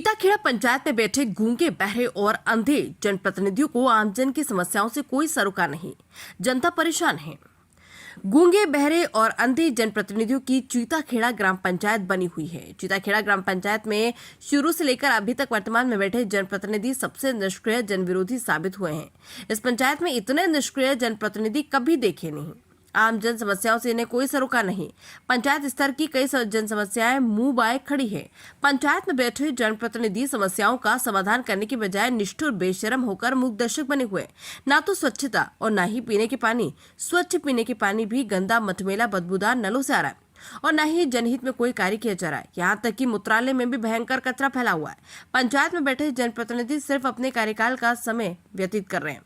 चीताखेड़ा पंचायत में बैठे गूंगे बहरे और अंधे जनप्रतिनिधियों को आमजन की समस्याओं से कोई सरोकार नहीं। जनता परेशान है। गूंगे बहरे और अंधे जनप्रतिनिधियों की चीताखेड़ा ग्राम पंचायत बनी हुई है। चीताखेड़ा ग्राम पंचायत में शुरू से लेकर अभी तक वर्तमान में बैठे जनप्रतिनिधि सबसे निष्क्रिय जनविरोधी साबित हुए हैं। इस पंचायत में इतने निष्क्रिय जनप्रतिनिधि कभी देखे नहीं। आम जन समस्याओं से इन्हें कोई सरोकार नहीं। पंचायत स्तर की कई जन समस्याएं मुंह बाए खड़ी है। पंचायत में बैठे जनप्रतिनिधि समस्याओं का समाधान करने की बजाय निष्ठुर बेशरम होकर मूक दर्शक बने हुए। ना तो स्वच्छता और ना ही पीने के पानी। स्वच्छ पीने के पानी भी गंदा मटमेला बदबूदार नलों से आ रहा है और न ही जनहित में कोई कार्य किया जा रहा है। यहाँ तक कि मूत्रालय में भी भयंकर कचरा फैला हुआ है। पंचायत में बैठे जनप्रतिनिधि सिर्फ अपने कार्यकाल का समय व्यतीत कर रहे हैं।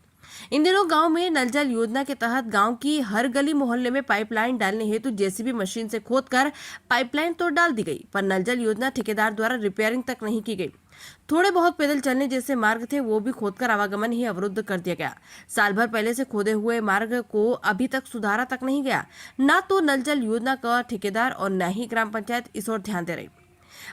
इन दिनों गांव में नल जल योजना के तहत गांव की हर गली मोहल्ले में पाइपलाइन डालने हेतु जेसीबी मशीन से खोदकर पाइपलाइन तो डाल दी गई, पर नल जल योजना ठेकेदार द्वारा रिपेयरिंग तक नहीं की गई। थोड़े बहुत पैदल चलने जैसे मार्ग थे वो भी खोदकर आवागमन ही अवरुद्ध कर दिया गया। साल भर पहले से खोदे हुए मार्ग को अभी तक सुधारा तक नहीं गया। न तो नल जल योजना का ठेकेदार और न ही ग्राम पंचायत इस ओर ध्यान दे रही।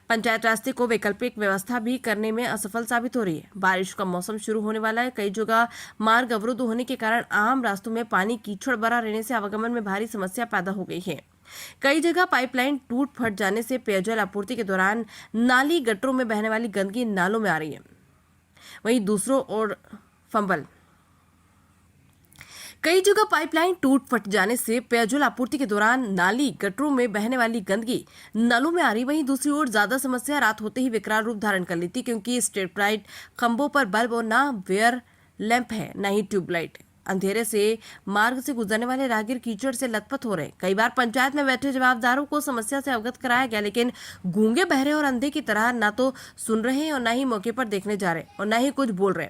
पंचायत रास्ते को वैकल्पिक व्यवस्था भी करने में असफल साबित हो रही है। बारिश का मौसम शुरू होने वाला है। कई जगह मार्ग अवरुद्ध होने के कारण आम रास्तों में पानी कीचड़ भरा रहने से आवागमन में भारी समस्या पैदा हो गई है। कई जगह पाइपलाइन टूट फट जाने से पेयजल आपूर्ति के दौरान नाली गटरों में बहने वाली गंदगी नालों में आ रही है। वहीं दूसरों ओर फंबल कई जगह पाइपलाइन टूट फट जाने से पेयजल आपूर्ति के दौरान नाली गटरों में बहने वाली गंदगी नलों में आ रही। वहीं दूसरी ओर ज्यादा समस्या रात होते ही विकराल रूप धारण कर लेती, क्योंकि स्ट्रीट लाइट खंभों पर बल्ब और ना वेयर लैंप है ना ही ट्यूबलाइट। अंधेरे से मार्ग से गुजरने वाले राहगीर कीचड़ से लथपथ हो रहे। कई बार पंचायत में बैठे जवाबदारों को समस्या से अवगत कराया गया, लेकिन गूंगे बहरे और अंधे की तरह ना तो सुन रहे हैं और ना ही मौके पर देखने जा रहे और ना ही कुछ बोल रहे।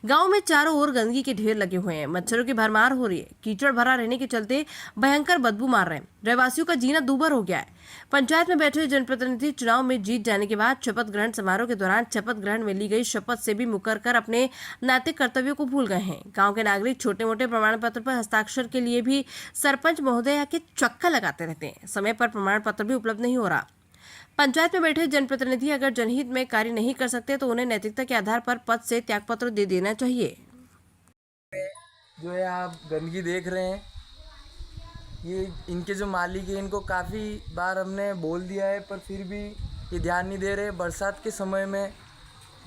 गांव में चारों ओर गंदगी के ढेर लगे हुए हैं। मच्छरों की भरमार हो रही है। कीचड़ भरा रहने के चलते भयंकर बदबू मार रहे हैं। रहवासियों का जीना दूभर हो गया है। पंचायत में बैठे जनप्रतिनिधि चुनाव में जीत जाने के बाद शपथ ग्रहण समारोह के दौरान शपथ ग्रहण में ली गई शपथ से भी मुकर कर अपने नैतिक कर्तव्यों को भूल गए हैं। गांव के नागरिक छोटे मोटे प्रमाण पत्र पर हस्ताक्षर के लिए भी सरपंच महोदय के चक्कर लगाते रहते हैं। समय पर प्रमाण पत्र भी उपलब्ध नहीं हो रहा। पंचायत में बैठे जनप्रतिनिधि अगर जनहित में कार्य नहीं कर सकते तो उन्हें नैतिकता के आधार पर पद से त्यागपत्र दे देना चाहिए। जो है आप गंदगी देख रहे हैं, ये इनके जो मालिक है इनको काफ़ी बार हमने बोल दिया है, पर फिर भी ये ध्यान नहीं दे रहे। बरसात के समय में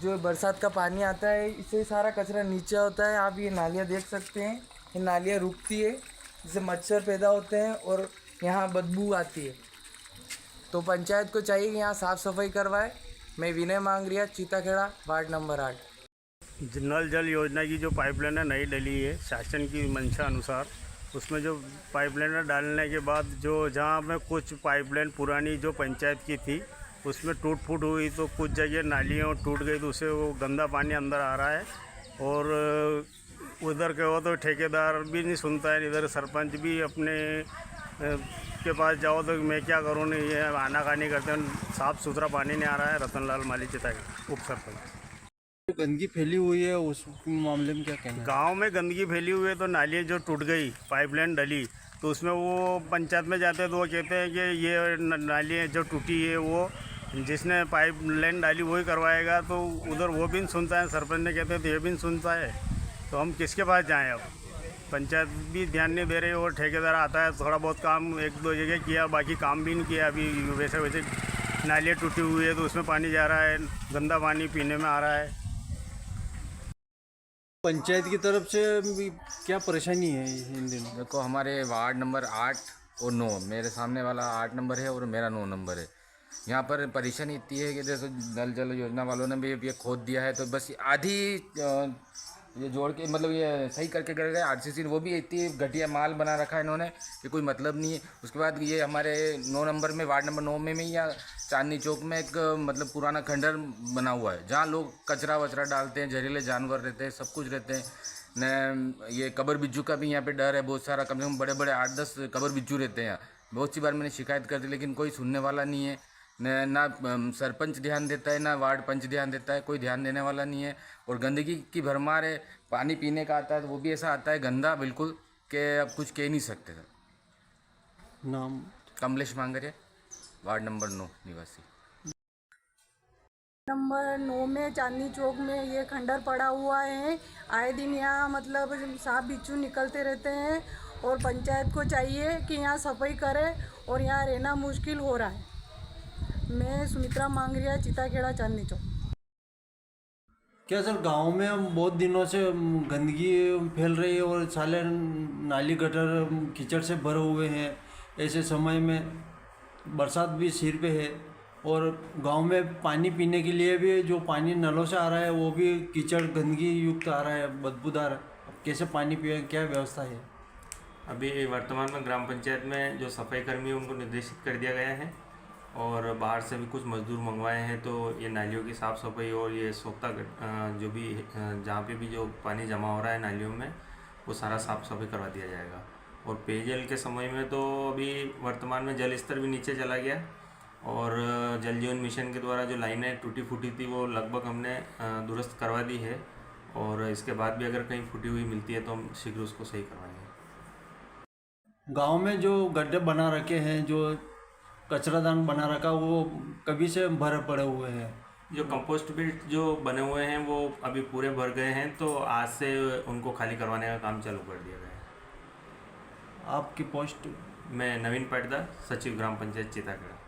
जो बरसात का पानी आता है इससे सारा कचरा नीचे होता है। आप ये नालियाँ देख सकते हैं, ये नालियाँ रुकती है, जिससे मच्छर पैदा होते हैं और यहाँ बदबू आती है। तो पंचायत को चाहिए कि यहाँ साफ़ सफाई करवाए। मैं विनय मांग रिया, चीताखेड़ा, वार्ड नंबर 8। नल जल योजना की जो पाइपलाइन नई डली है शासन की मंशा अनुसार, उसमें जो पाइपलाइन डालने के बाद जो जहाँ में कुछ पाइपलाइन पुरानी जो पंचायत की थी उसमें टूट फूट हुई, तो कुछ जगह नालियाँ टूट गई, तो उससे वो गंदा पानी अंदर आ रहा है। और उधर के हो तो ठेकेदार भी नहीं सुनता है, इधर सरपंच भी अपने के पास जाओ तो मैं क्या करूँ, नहीं ये आनाकानी करते हैं। साफ़ सुथरा पानी नहीं आ रहा है। रतनलाल माली चिताखेड़ा उप सरपंच। गंदगी फैली हुई है, उस मामले में क्या कहना है? गांव में गंदगी फैली हुई है तो नालियाँ जो टूट गई, पाइपलाइन डली, तो उसमें वो पंचायत में जाते हैं तो वो कहते हैं कि ये नालियाँ जो टूटी है वो जिसने पाइपलाइन डाली वही करवाएगा। तो उधर वो भी नहीं सुनता है, सरपंच ने कहते हैं तो ये भी नहीं सुनता है। तो हम किसके पास जाएँ अब? पंचायत भी ध्यान नहीं दे रही और ठेकेदार आता है, थोड़ा बहुत काम एक दो जगह किया, बाकी काम भी नहीं किया। अभी वैसे वैसे नालियाँ टूटी हुई है तो उसमें पानी जा रहा है, गंदा पानी पीने में आ रहा है। पंचायत की तरफ से भी क्या परेशानी है इन दिनों? देखो, हमारे वार्ड नंबर 8 और 9, मेरे सामने वाला 8 नंबर है और मेरा 9 नंबर है। यहाँ पर परेशानी इतनी है कि जैसे नल जल योजना वालों ने भी ये खोद दिया है, तो बस आधी ये जोड़ के मतलब ये सही करके गए आरसीसी, वो भी इतनी घटिया माल बना रखा है इन्होंने कि कोई मतलब नहीं है। उसके बाद ये हमारे 9 नंबर में, वार्ड नंबर 9 में या चांदनी चौक में एक मतलब पुराना खंडर बना हुआ है, जहाँ लोग कचरा वचरा डालते हैं, जहरीले जानवर रहते हैं, सब कुछ रहते हैं न। ये कबर बिज्जू का भी यहाँ पे डर है बहुत सारा, कम से कम बड़े बड़े 8-10 कबर बिज्जू रहते हैं यहाँ। बहुत सी बार मैंने शिकायत कर दी, लेकिन कोई सुनने वाला नहीं है। ना सरपंच ध्यान देता है, ना वार्ड पंच ध्यान देता है, कोई ध्यान देने वाला नहीं है। और गंदगी की भरमार है। पानी पीने का आता है तो वो भी ऐसा आता है गंदा बिल्कुल कि अब कुछ कह नहीं सकते सर। नाम? कमलेश मांगरिया, वार्ड नंबर 9 निवासी। नंबर 9 में चांदनी चौक में ये खंडर पड़ा हुआ है। आए दिन यहाँ मतलब सांप बिच्छू निकलते रहते हैं और पंचायत को चाहिए कि यहाँ सफाई करे और यहाँ रहना मुश्किल हो रहा है। मैं सुमित्रा मांगरिया, चिताखेड़ा, चांदनी चौक। क्या सर गांव में बहुत दिनों से गंदगी फैल रही है और साले नाली गटर कीचड़ से भरे हुए हैं। ऐसे समय में बरसात भी सिर पे है और गांव में पानी पीने के लिए भी जो पानी नलों से आ रहा है वो भी कीचड़ गंदगी युक्त आ रहा है, बदबूदार। कैसे पानी पिए, क्या व्यवस्था है? अभी वर्तमान में ग्राम पंचायत में जो सफाई कर्मी है उनको निर्देशित कर दिया गया है और बाहर से भी कुछ मजदूर मंगवाए हैं। तो ये नालियों की साफ़ सफाई और ये सोख्ता जो भी जहाँ पे भी जो पानी जमा हो रहा है नालियों में वो सारा साफ़ सफाई करवा दिया जाएगा। और पेयजल के समय में तो अभी वर्तमान में जल स्तर भी नीचे चला गया और जल जीवन मिशन के द्वारा जो लाइनें टूटी फूटी थी वो लगभग हमने दुरुस्त करवा दी है और इसके बाद भी अगर कहीं फूटी हुई मिलती है तो हम शीघ्र उसको सही करवाएंगे। गांव में जो गड्ढे बना रखे हैं, जो कचरादान बना रखा, वो कभी से भरे पड़े हुए हैं। जो कंपोस्ट पिट जो बने हुए हैं वो अभी पूरे भर गए हैं, तो आज से उनको खाली करवाने का काम चालू कर दिया गया है। आपकी पोस्ट? मैं नवीन पाटीदार, सचिव ग्राम पंचायत चिताखेड़ा।